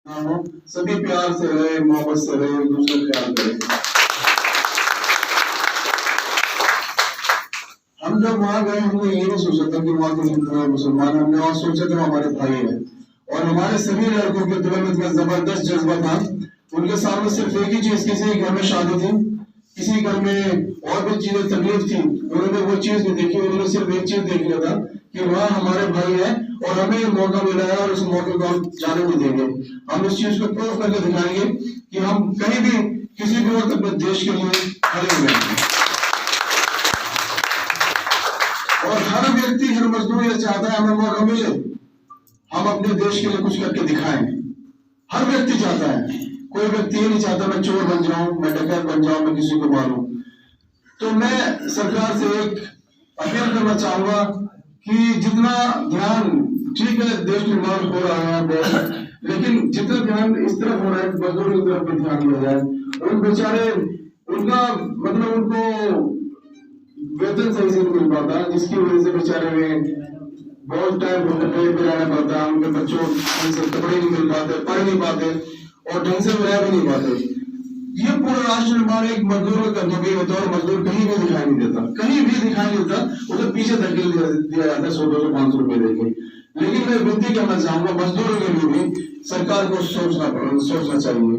हो, सभी प्यार से रहे, मोहब्बत से रहे, एक दूसरे का ख्याल करें। हम जब वहां गए हमने ये नहीं सोचा था कि वहां के हिंदू है मुसलमान, हमने वहां सोचा था हमारे भाई है। और हमारे सभी लड़कों के दिल में इतना जबरदस्त जज्बा था, उनके सामने सिर्फ एक ही चीज, किसी घर में शादी थी, किसी घर में और भी चीजें तकलीफ थी, उन्होंने वो चीज नहीं देखी, उन्होंने सिर्फ एक चीज देख लिया था कि वहाँ हमारे भाई है और हमें ये मौका मिला है और उस मौके को हम जाने नहीं देंगे। हम इस चीज को प्रूव करके दिखाएंगे कि हम कहीं भी किसी भी वक्त अपने देश के लिए खड़े हुए हैं। और हर व्यक्ति, हर मजदूर ये चाहता है हमें मौका मिले, हम अपने देश के लिए कुछ करके दिखाएं। हर व्यक्ति चाहता है, कोई व्यक्ति ये नहीं चाहता मैं चोर बन जाऊं, मैं डकैत बन जाऊं, मैं किसी को मारूं। तो मैं सरकार से एक अपील करना चाहूंगा कि जितना ध्यान, ठीक है देश निर्माण हो रहा है लेकिन जितना ध्यान इस तरफ हो रहा है मजदूरों की तरफ भी ध्यान दिया जाए। उन बेचारे, उनका मतलब उनको वेतन सही से नहीं मिल पाता, जिसकी वजह से बेचारे में बहुत टाइम पेट पे रहना पड़ता है, उनके बच्चों से कपड़े नहीं मिल पाते, पढ़ नहीं पाते और ढंग से रह भी नहीं पाते। ये पूरा राष्ट्र निर्माण एक मजदूर का कर्तव्य होता है और मजदूर कहीं भी दिखाई नहीं देता, कहीं भी दिखाई नहीं देता, उसे पीछे धकेल दिया जाता है 100-200-500 रुपए देके। लेकिन मैं विनती करना चाहूंगा मजदूरों के लिए भी सरकार को सोचना चाहिए,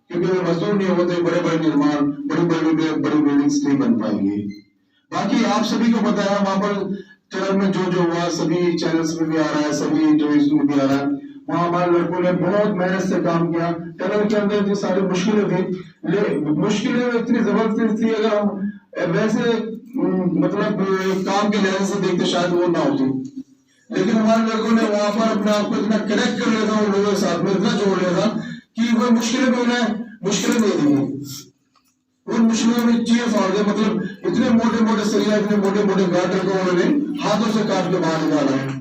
क्योंकि अगर मजदूर नहीं होते बड़े बड़े निर्माण, बड़ी बिल्डिंग्स नहीं बन पाएंगे। बाकी आप सभी को पता है वहां पर टनल में जो जो हुआ, सभी चैनल्स में भी आ रहा है, सभी इंटरव्यूज में भी आ रहा है। वहां हमारे लड़कों ने बहुत मेहनत से काम किया। टनल के अंदर जो सारी मुश्किलें थी, मुश्किलें इतनी जबरदस्त थी, अगर हम वैसे मतलब काम के लिहाज से देखते शायद वो ना होती, लेकिन हमारे लड़कों ने वहां पर अपने आप को इतना कनेक्ट कर लिया था, उन लोगों के साथ में इतना जोड़ लिया था कि वो मुश्किलें भी उन्हें मुश्किलें नहीं दी, उन मुश्किलों में चीजें फाड़ गए। मतलब इतने मोटे मोटे सरिया, इतने मोटे मोटे गाटर को उन्होंने हाथों से काट के बाहर निकाला है।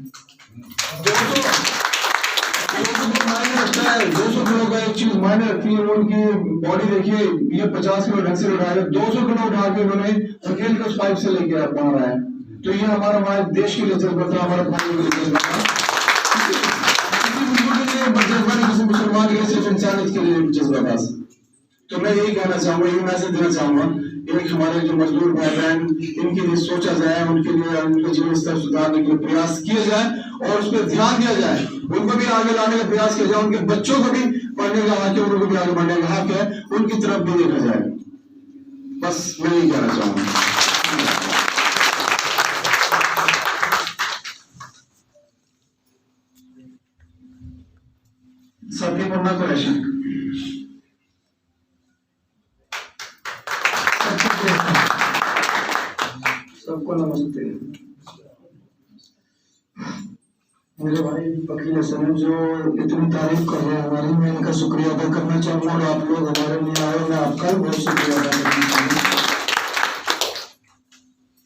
200 किलो का एक चीज मायने रखती है, उनकी बॉडी देखिए, ये 50 किलो ढंग से उठाया, 200 किलो उठा के उन्होंने धकेल के उस पाइप से लेके आ रहा है। तो ये हमारे देश के लिए जज्बा था, हमारे भाइयों के लिए जज्बा था, किसी मुसलमान के लिए, सिर्फ इंसानियत के लिए जज्बा था। तो मैं यही कहना चाहूंगा, यही मैसेज देना चाहूंगा, एक हमारे जो मजदूर भाई बहन, इनके लिए सोचा जाए, उनके लिए उनके जीवन स्तर सुधारने के लिए प्रयास किए जाए और उस पर ध्यान दिया जाए, उनको भी आगे लाने का प्रयास किया जाए, उनके बच्चों को भी पढ़ने का हक है, उनको भी आगे बढ़ने का हक है, उनकी तरफ भी देखा जाए। बस मैं यही कहना चाहूंगा। सबके पढ़ना तो ऐसा सबको नमस्ते। मेरे भाई वकील हसन जो इतनी तारीफ कर रहे हैं हमारी, मैं इनका शुक्रिया अदा करना चाहूंगा और आप लोग हमारे लिए आए, मैं आपका भी बहुत शुक्रिया अदा करना चाहूंगा।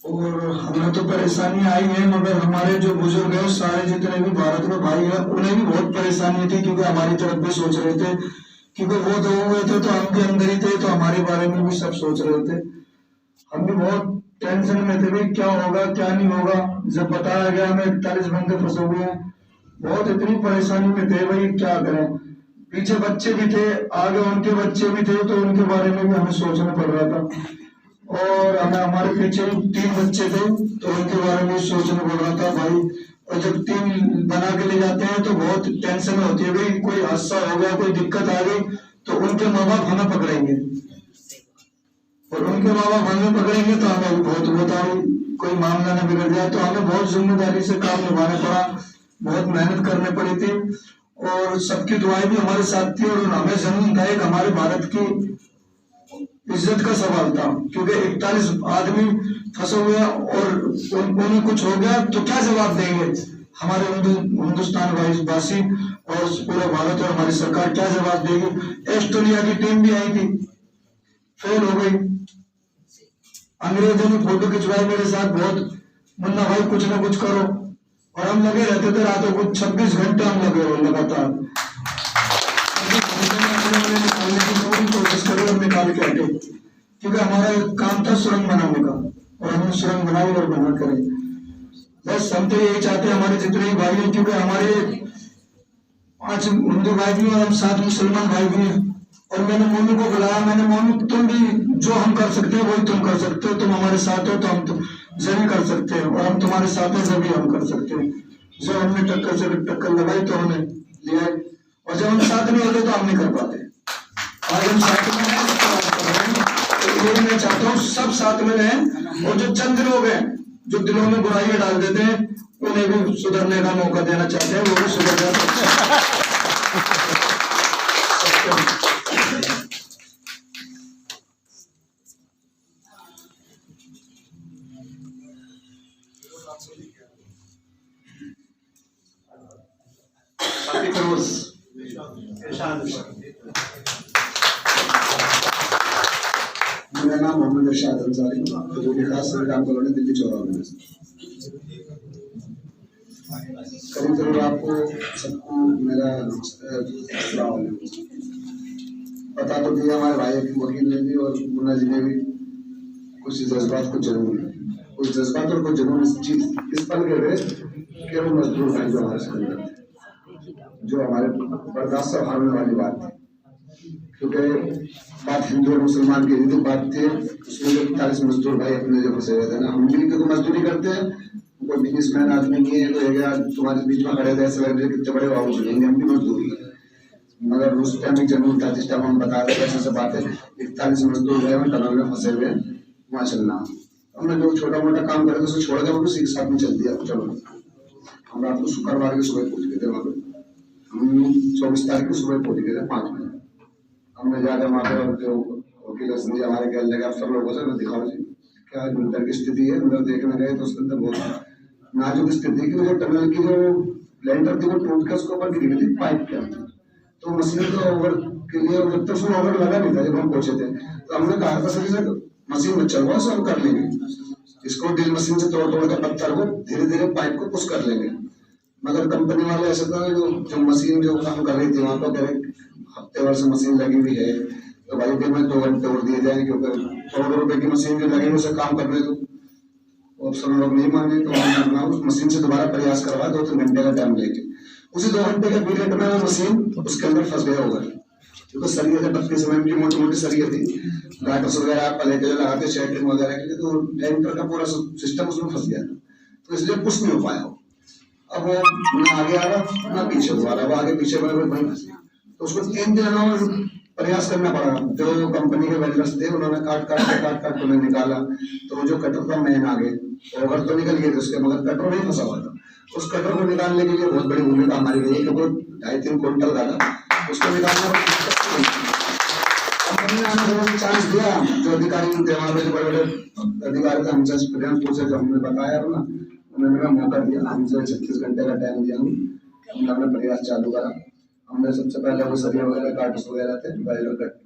और हमें तो परेशानी आई है, मगर हमारे जो बुजुर्ग है सारे जितने भी भारत में भाई है उन्हें भी बहुत परेशानी थी, क्योंकि हमारी तरफ भी सोच रहे थे, क्योंकि वो दो हुए थे तो हम भी अंदर ही थे, तो हमारे बारे में भी सब सोच रहे थे। हम भी बहुत टेंशन में थे भाई, क्या होगा क्या नहीं होगा। जब बताया गया हमें 41 बंदे फंसे हुए हैं, बहुत इतनी परेशानी में थे भाई, क्या करें। पीछे बच्चे भी थे, आगे उनके बच्चे भी थे, तो उनके बारे में भी हमें सोचना पड़ रहा था। और हमें हमारे पीछे 3 बच्चे थे, तो उनके बारे में सोचना पड़ रहा था भाई। और जब टीम बना के ले जाते हैं तो बहुत टेंशन होती है भाई, कोई हादसा हो गया, कोई दिक्कत आ गई तो उनके माँ बाप हमें पकड़ेंगे, और उनके माँ बाप हमें पकड़ेंगे तो हमें बहुत होता है, कोई मामला न बिगड़ जाए। तो हमें बहुत जिम्मेदारी से काम निभाना पड़ा, बहुत मेहनत करनी पड़ी थी, और सबकी दुआएं भी हमारे साथ थी। और हमें जमीन था, एक हमारे भारत की इज्जत का सवाल था, क्योंकि 41 आदमी फंसे हुए और उन्हें कुछ हो गया तो क्या जवाब देंगे हमारे हिंदुस्तान वासी और पूरा भारत, और हमारी सरकार क्या जवाब देगी। एस्टोनिया की टीम भी आई थी, फेल हो गई। अंग्रेजों ने फोटो खिंचवाए मेरे साथ बहुत, मुन्ना भाई कुछ ना कुछ करो, और हम लगे रहते थे रातों को 26 घंटे हम लगे हुए लगातार कोशिश करें और निकाल के हटे, क्योंकि हमारा काम था सुरंग बनाने का, और हमने सुरंग बनाई और बना करें। बस हम तो यही चाहते हैं हमारे जितने भी भाई हैं, क्योंकि हमारे 5 हिंदू भाई भी और हम 7 मुसलमान भाई भी हैं। और मैंने मोनू को बुलाया, मैंने मोनू तुम भी जो हम कर सकते हैं वही तुम कर सकते हो, तुम हमारे साथ हो तो हम तो जरूर कर सकते हैं, और हम तुम्हारे साथ हैं जब हम कर सकते हैं। जब हमने टक्कर से टक्कर लगाई तो हमने लिया, और जब हम साथ में होते तो हम नहीं कर पाते। आज हम साथ में हैं तो ये मैं चाहता हूँ सब साथ में रहें, और जो चंद लोग हैं जो दिलों में बुराइयां डाल देते हैं उन्हें भी सुधरने का मौका देना चाहते हैं, वो भी सुधर जाते। मेरा नाम मोहम्मद इरशाद अंसारी, जो विकास संग्राम कॉलोनी दिल्ली 14 में। करीब करीब आपको सबको मेरा पता तो दिया, हमारे भाई की वकील ने भी और मुन्ना जी ने भी कुछ जज्बात को जरूर, कुछ जज्बात और कुछ जरूर इस चीज इस पल के हुए कि वो मजदूर भाई जो हमारे साथ थे, जो हमारे बर्दाश्त से हारने वाली बात थी, क्योंकि बात हिंदू और मुसलमान की हिंदू बात थी। उसमें जो 40 मजदूर भाई अपने जो फंसे हुए थे ना, हम मिल के तो मजदूरी करते हैं, कोई बिजनेसमैन आदमी नहीं है तो यार तुम्हारे बीच में खड़े थे ऐसे लग रहे कितने बड़े बाबू बनेंगे, हम भी मजदूरी है। मगर उस टाइम एक जरूर था जिस टाइम हम बता रहे थे ऐसे बातें, 41 मजदूर गए हैं टनल में फंसे हुए, वहाँ चलना हमने जो छोटा मोटा काम करे थे उसे छोड़ के हम उसी के साथ में चल दिया। चलो हम रात को शुक्रवार के सुबह पहुंच गए थे वहाँ पे, हम 24 तारीख को सुबह पहुंच गए थे 5 बजे। हमने जाकर वहाँ पे जो वकील हमारे कहने लगे आप सब लोगों से दिखाओ जी क्या अंदर की स्थिति है। अंदर देखने गए तो उसके अंदर बहुत नाजुक स्थिति की, जो टनल की जो लेंटर थी वो टूट के उसके ऊपर गिरी हुई थी पाइप के अंदर, तो मशीन तो ओवर के लिए जब तक उसमें ओवर लगा नहीं था जब हम पहुंचे थे, तो हमने कहा था सर से मशीन में चल रहा है हम कर लेंगे इसको, ड्रिल मशीन से तोड़ तोड़ के पत्थर को धीरे धीरे पाइप को पुश कर लेंगे। मगर कंपनी वाले ऐसा था जो मशीन जो काम कर रही थी वहाँ पर कह रहे हफ्ते भर से मशीन लगी हुई है तो भाई दिन में 2 घंटे और दिए जाएंगे, क्योंकि करोड़ों रुपए की मशीन जो लगी उसे काम करने दो। और सब लोग नहीं माने तो हमने उस मशीन से दोबारा प्रयास करवा 2-3 घंटे का टाइम लेके, उसी 2 घंटे के पीरियड में वो मशीन उसके अंदर फंस गया होगा, क्योंकि सरिये थे 32 mm की मोटी मोटी सरिये थी, गाटर्स वगैरह पहले के लगाते शेल्टरिंग वगैरह के लिए, तो लेंटर का पूरा सिस्टम उसमें फंस गया था, तो इसलिए कुछ नहीं हो पाया। अब वो ना आगे आ रहा ना पीछे हो रहा, वो आगे पीछे बने वहीं फंस गया, तो उसको 3 दिन प्रयास करना पड़ा। जो कंपनी के वेल्डर्स थे उन्होंने काट काट उन्हें निकाला, तो वो जो कटर था मेन आगे ओवर तो निकल गए थे उसके, मगर कटर नहीं फंसा हुआ था। उस कटर को निकालने के लिए बहुत बड़ी भूमिका हमारी रही है कि वो 2.5-3 क्विंटल का था, उसको निकालना कंपनी ने हमें चांस दिया। जो अधिकारी थे वहाँ पे जो बड़े बड़े अधिकारी थे हमसे एक्सपीरियंस पूछे, जो हमने बताया ना उन्होंने मौका दिया, हमसे 36 घंटे का टाइम दिया, हमने प्रयास चालू करा। हमने सबसे पहले वो सरिया वगैरह काटस वगैरह थे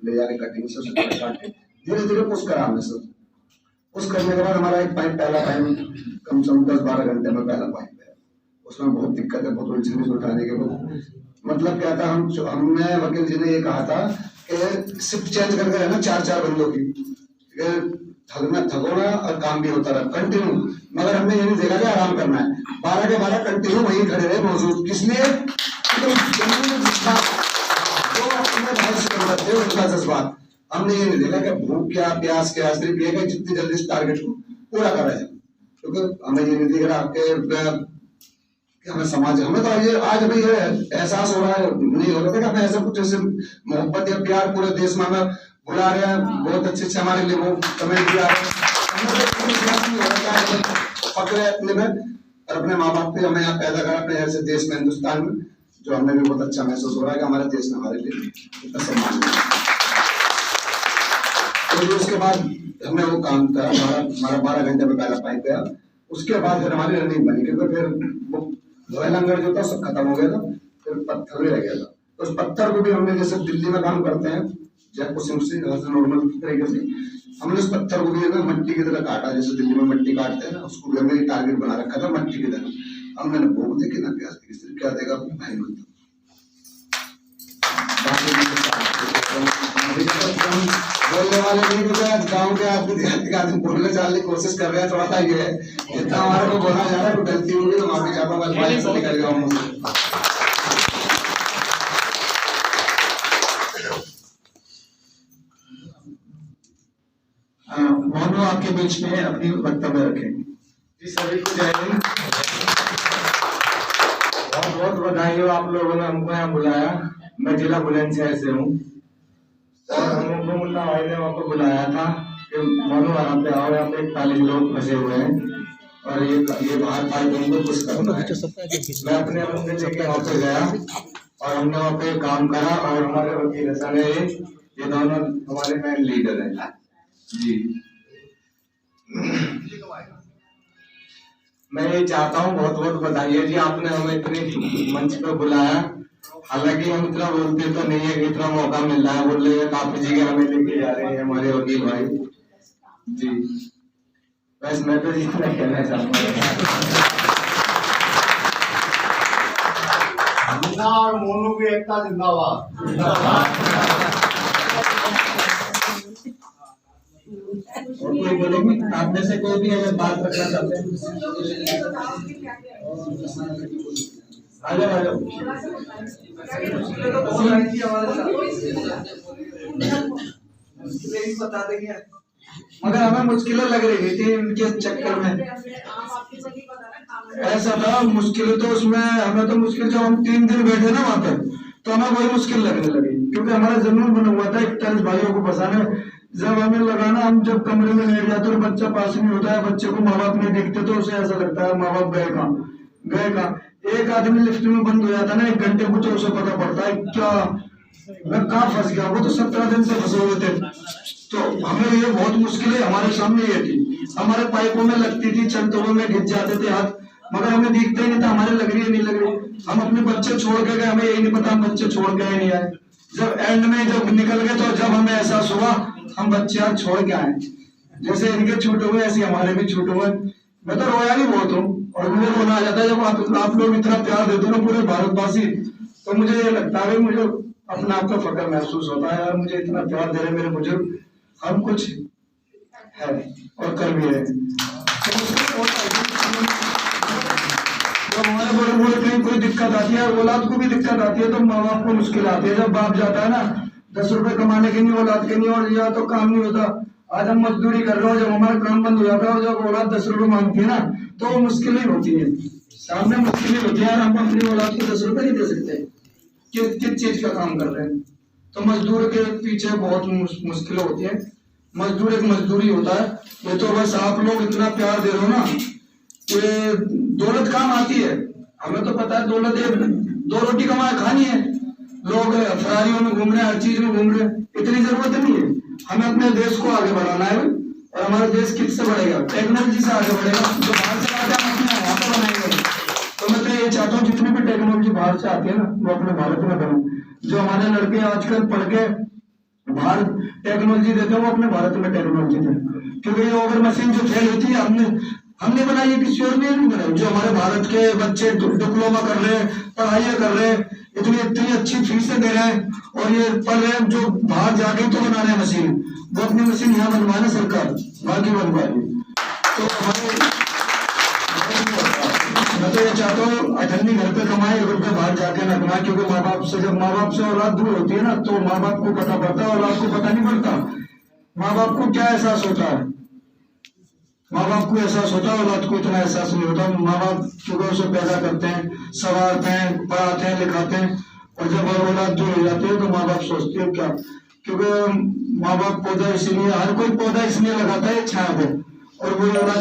ले जाके कटिंग से काट के धीरे धीरे पुश करा हमने सब। पुश करने के बाद हमारा एक पाइप पहला पाइप कम से कम 10-12 घंटे में पहला पाइप है, उसमें बहुत दिक्कत है, बहुत उलझन उठाने के बाद मतलब क्या था, हमने वकील जी ने ये कहा था कि शिफ्ट चेंज करके रहना 4-4 बंदों की, थकोना और काम भी होता रहा कंटिन्यू, मगर हमने ये नहीं देखा कि आराम करना है, 12 के 12 कंटिन्यू वहीं खड़े रहे मौजूद, किस लिए उनका जज्बात। हमने ये नहीं देखा कि भूख क्या प्यास क्या, सिर्फ ये जितनी जल्दी इस टारगेट को पूरा कर रहे हैं, क्योंकि हमें ये नहीं दिख रहा कि हमें समाज, हमें तो ये आज हमें ये एहसास हो रहा है, नहीं हो रहा था कि हमें ऐसा कुछ ऐसे मोहब्बत या प्यार पूरे देश में हमें बुला रहे हैं, बहुत अच्छे हमारे लिए वो कमेंट भी आ रहे हैं, फक्र है अपने में और अपने माँ बाप पे हमें यहाँ पैदा करा अपने ऐसे देश में हिंदुस्तान में, जो हमें भी बहुत अच्छा महसूस हो रहा है कि हमारे देश में हमारे लिए इतना सम्मान है। तो उसके बाद हमने वो काम करा, हमारा 12 घंटे में पहला पाइप गया, उसके बाद फिर हमारी रनिंग बनी, क्योंकि फिर वो लोहे लंगर जो था सब खत्म हो गया था, फिर पत्थर भी रह गया था। तो उस पत्थर को भी हमने जैसे दिल्ली में काम करते हैं जयपुर सिंह से नॉर्मल तरीके से, हमने उस पत्थर को भी मट्टी की तरह काटा, जैसे दिल्ली में मट्टी काटते हैं ना, उसको भी हमने टारगेट बना रखा था मट्टी की तरह। हमने भूख देखी ना प्यास देखी, सिर्फ क्या देगा भाई बनता बोलने वाले नहीं, गाँव के आदमी बोलने चालने की कोशिश कर रहे हैं, थोड़ा सा ये है जितना हमारे को बोला जा रहा है, गलती होगी तो माफी चाहता हूँ, निकल गया आपके बीच में अपनी वक्तव्य रखें। जी सभी को जय हिंद। बहुत बहुत बधाई हो, आप लोगों ने हमको यहाँ बुलाया। मैं जिला बुलंदशहर से हूँ और हमको मुन्ना भाई ने वहाँ पर बुलाया था कि मानो यहाँ पे आओ, यहाँ पे 41 लोग फंसे हुए हैं और ये बाहर पाई उनको कुछ करना है। मैं अपने अपने लेके वहाँ पे गया और हमने वहाँ पे काम करा और हमारे वकील हसन है, ये दोनों हमारे मेन लीडर हैं जी। मैं ये चाहता हूँ, बहुत बहुत बधाई है जी, आपने हमें इतनी मंच पे बुलाया। हालांकि हम इतना बोलते तो नहीं है कि इतना मौका मिल रहा है, बोल रहे हैं काफी जगह हमें लेके जा रहे हैं हमारे वकील भाई जी। बस मैं तो इतना कहना चाहूँगा। और मोनू की एकता जिंदाबाद। और कोई बोलेंगे आप में से कोई भी अगर बात रखना चाहते हैं? आ जाओ। बता देंगे मगर हमें मुश्किलें लग रही थी इनके चक्कर में। ऐसा था मुश्किल तो उसमें हमें तो मुश्किल, जब हम 3 दिन बैठे ना वहां पर तो हमें वही मुश्किल लगने लगी, क्योंकि हमारा जुनून बना हुआ था 41 भाइयों को फंसाने। जब हमें लगा ना, हम जब कमरे में लेट जाते और बच्चा पास नहीं होता है, बच्चे को माँ बाप नहीं देखते तो उसे ऐसा लगता है माँ बाप गए कहाँ। एक आदमी लिफ्ट में बंद हो जाता ना 1 घंटे को, तो उसे पता पड़ता है क्या मैं कहाँ फंस गया। वो तो 17 दिन से फंसे हुए थे। तो हमें ये बहुत मुश्किलें हमारे सामने ये थी, हमारे पाइपों में लगती थी, चलते में घिस जाते थे हाथ, मगर हमें दिखता ही नहीं था हमारे लग रही है नहीं लग रही। हम अपने बच्चे छोड़ के गए, हमें यही नहीं पता हम बच्चे छोड़ के नहीं आए। जब एंड में जब निकल गए तो जब हमें एहसास हुआ हम बच्चे आज छोड़ के आए। जैसे इनके छूटे हुए ऐसे हमारे भी छूटे हुए। मैं तो रोया भी बहुत हूँ और मुझे रोना आ जाता है जब आप लोग इतना प्यार देते हो ना पूरे भारतवासी, तो मुझे ये लगता है मुझे अपने आप का फख्र महसूस होता है यार, मुझे इतना प्यार दे रहे मेरे बुजुर्ग, हम कुछ है और कर भी रहे। जब हमारे बड़े बड़े कहीं कोई दिक्कत आती है, औलाद को भी दिक्कत आती है तो माँ बाप को मुश्किल आती है। जब बाप जाता है ना 10 रुपए कमाने के नहीं, औलाद के नहीं, और या तो काम नहीं होता। आज हम मजदूरी कर रहे हो, जब हमारा काम बंद हो जाता है और जब औलाद 10 रुपए मांगती है ना तो वो मुश्किल ही होती है, सामने मुश्किल ही होती है यार। हम अपनी औलाद को 10 रुपए नहीं दे सकते, किस चीज का काम कर रहे हैं। तो मजदूर के पीछे बहुत मुश्किलें होती है। मजदूर एक मजदूरी होता है। ये तो बस आप लोग इतना प्यार दे रहे हो ना, ये दौलत काम आती है, हमें तो पता है दौलत 2 रोटी कमाए खानी है। लोग फरारियों में घूम रहे हैं, हर चीज में घूम रहे हैं, इतनी जरूरत नहीं है। हमें अपने देश को आगे बढ़ाना है और हमारा देश किससे बढ़ेगा? टेक्नोलॉजी से आगे बढ़ेगा। जो बाहर से आते हैं अपने यहाँ पर बनाएंगे। तो मैं तो ये चाहता हूँ जितनी भी टेक्नोलॉजी बाहर से आती है ना वो अपने भारत में बने। जो हमारे लड़के आजकल पढ़ के बाहर टेक्नोलॉजी देते हैं वो अपने भारत में टेक्नोलॉजी दें, क्योंकि ये ओवर मशीन जो फेल होती है हमने बनाई है, किसी और ने नहीं बनाई। जो हमारे भारत के बच्चे डिप्लोमा कर रहे हैं, पढ़ाई कर रहे हैं, इतनी अच्छी फीसें दे रहे हैं और ये पढ़ रहे हैं, जो बाहर जाके तो बना रहे हैं मशीन, वो अपनी मशीन यहाँ बनवा ना सरकार बाकी बनवा रही। तो हमारे मैं तो ये चाहता हूँ अठन्नी घर पे कमाए, 1 रुपये बाहर जाके ना कमाए, क्योंकि जब माँ बाप से औलाद दूर होती है ना तो माँ बाप को पता पड़ता है, औलाद को पता नहीं पड़ता। माँ बाप को क्या एहसास होता है? माँ बाप को एहसास होता है, औलाद को इतना एहसास नहीं होता। माँ बाप क्योंकि उसे पैदा करते हैं, संवारते हैं, पढ़ाते हैं, लिखाते हैं, और जब औलाद दूर हो जाती है तो माँ बाप सोचते हैं क्या, क्योंकि माँ बाप पौधा इसलिए, हर कोई पौधा इसलिए लगाता है छाया पे, और वो औलाद